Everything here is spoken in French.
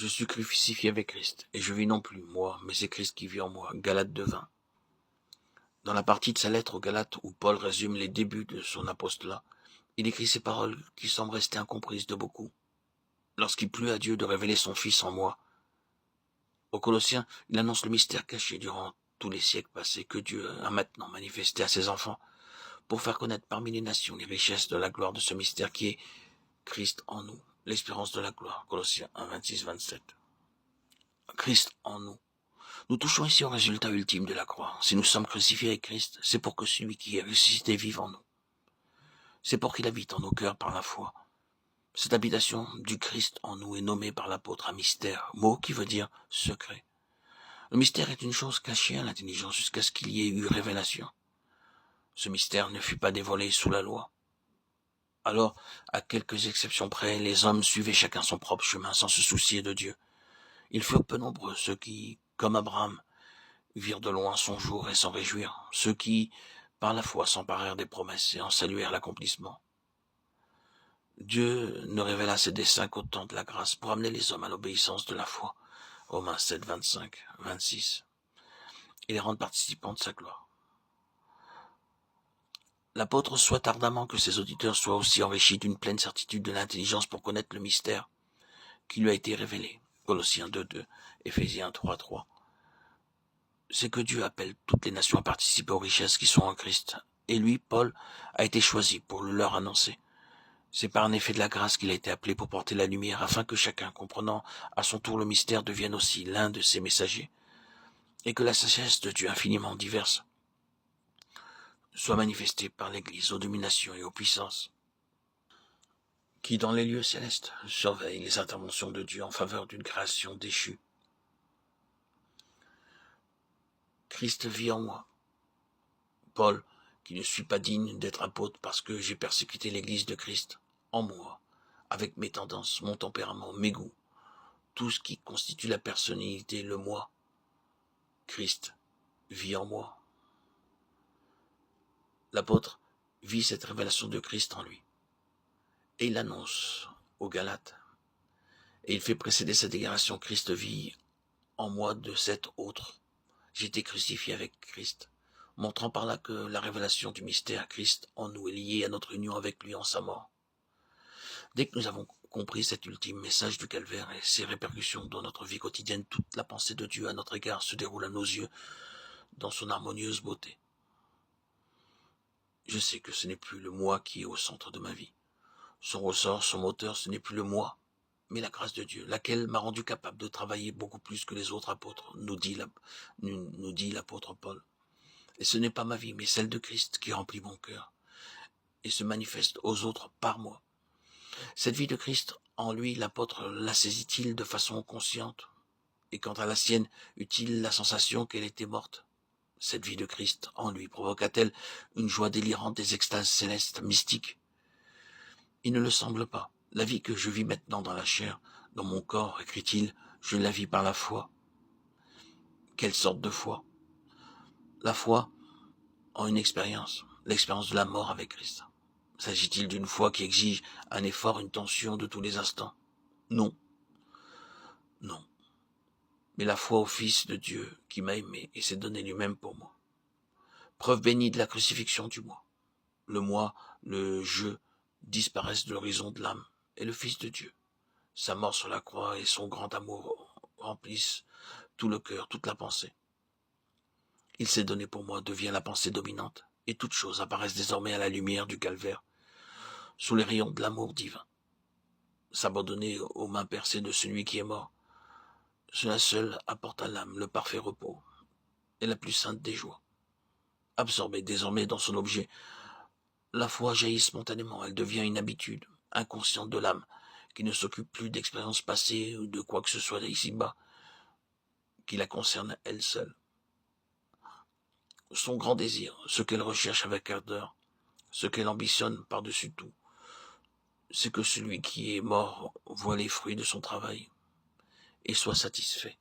Je suis crucifié avec Christ, et je vis non plus moi, mais c'est Christ qui vit en moi. Galates 2:20. Dans la partie de sa lettre aux Galates où Paul résume les débuts de son apostolat, il écrit ces paroles qui semblent rester incomprises de beaucoup. Lorsqu'il plut à Dieu de révéler son Fils en moi, aux Colossiens, il annonce le mystère caché durant tous les siècles passés que Dieu a maintenant manifesté à ses enfants pour faire connaître parmi les nations les richesses de la gloire de ce mystère qui est Christ en nous, l'espérance de la gloire. Colossiens 1, 26, 27. Christ en nous. Nous touchons ici au résultat ultime de la croix. Si nous sommes crucifiés avec Christ, c'est pour que celui qui est ressuscité vive en nous. C'est pour qu'il habite en nos cœurs par la foi. Cette habitation du Christ en nous est nommée par l'apôtre un mystère, mot qui veut dire secret. Le mystère est une chose cachée à l'intelligence jusqu'à ce qu'il y ait eu révélation. Ce mystère ne fut pas dévoilé sous la loi. Alors, à quelques exceptions près, les hommes suivaient chacun son propre chemin sans se soucier de Dieu. Ils furent peu nombreux ceux qui, comme Abraham, virent de loin son jour et s'en réjouirent, ceux qui, par la foi, s'emparèrent des promesses et en saluèrent l'accomplissement. Dieu ne révéla ses desseins qu'au temps de la grâce pour amener les hommes à l'obéissance de la foi. Romains 7, 25, 26. Et les rendre participants de sa gloire. L'apôtre souhaite ardemment que ses auditeurs soient aussi enrichis d'une pleine certitude de l'intelligence pour connaître le mystère qui lui a été révélé. Colossiens 2, 2, Éphésiens 3, 3. C'est que Dieu appelle toutes les nations à participer aux richesses qui sont en Christ. Et lui, Paul, a été choisi pour le leur annoncer. C'est par un effet de la grâce qu'il a été appelé pour porter la lumière, afin que chacun, comprenant à son tour le mystère, devienne aussi l'un de ses messagers, et que la sagesse de Dieu infiniment diverse soit manifestée par l'Église aux dominations et aux puissances, qui dans les lieux célestes surveillent les interventions de Dieu en faveur d'une création déchue. Christ vit en moi. Paul, qui ne suis pas digne d'être apôtre parce que j'ai persécuté l'Église de Christ, en moi, avec mes tendances, mon tempérament, mes goûts, tout ce qui constitue la personnalité, le moi, Christ vit en moi. L'apôtre vit cette révélation de Christ en lui. Et il l'annonce aux Galates. Et il fait précéder cette déclaration, Christ vit en moi de cet autre. J'ai été crucifié avec Christ, montrant par là que la révélation du mystère Christ en nous est liée à notre union avec lui en sa mort. Dès que nous avons compris cet ultime message du calvaire et ses répercussions dans notre vie quotidienne, toute la pensée de Dieu à notre égard se déroule à nos yeux dans son harmonieuse beauté. Je sais que ce n'est plus le moi qui est au centre de ma vie. Son ressort, son moteur, ce n'est plus le moi, mais la grâce de Dieu, laquelle m'a rendu capable de travailler beaucoup plus que les autres apôtres, nous dit l'apôtre Paul. Et ce n'est pas ma vie, mais celle de Christ qui remplit mon cœur et se manifeste aux autres par moi. Cette vie de Christ, en lui, l'apôtre la saisit-il de façon consciente? Et quant à la sienne, eut-il la sensation qu'elle était morte? Cette vie de Christ, en lui, provoqua-t-elle une joie délirante des extases célestes, mystiques? Il ne le semble pas. La vie que je vis maintenant dans la chair, dans mon corps, écrit-il, je la vis par la foi. Quelle sorte de foi? La foi en une expérience, l'expérience de la mort avec Christ. S'agit-il d'une foi qui exige un effort, une tension de tous les instants? Non. Non. Mais la foi au Fils de Dieu qui m'a aimé et s'est donné lui-même pour moi. Preuve bénie de la crucifixion du moi. Le moi, le je, disparaissent de l'horizon de l'âme. Et le Fils de Dieu, sa mort sur la croix et son grand amour remplissent tout le cœur, toute la pensée. Il s'est donné pour moi, devient la pensée dominante, et toutes choses apparaissent désormais à la lumière du calvaire, sous les rayons de l'amour divin. S'abandonner aux mains percées de celui qui est mort, cela seul apporte à l'âme le parfait repos et la plus sainte des joies. Absorbée désormais dans son objet, la foi jaillit spontanément, elle devient une habitude, inconsciente de l'âme, qui ne s'occupe plus d'expériences passées ou de quoi que ce soit d'ici-bas, qui la concerne elle seule. Son grand désir, ce qu'elle recherche avec ardeur, ce qu'elle ambitionne par-dessus tout, c'est que celui qui est mort voie les fruits de son travail et soit satisfait.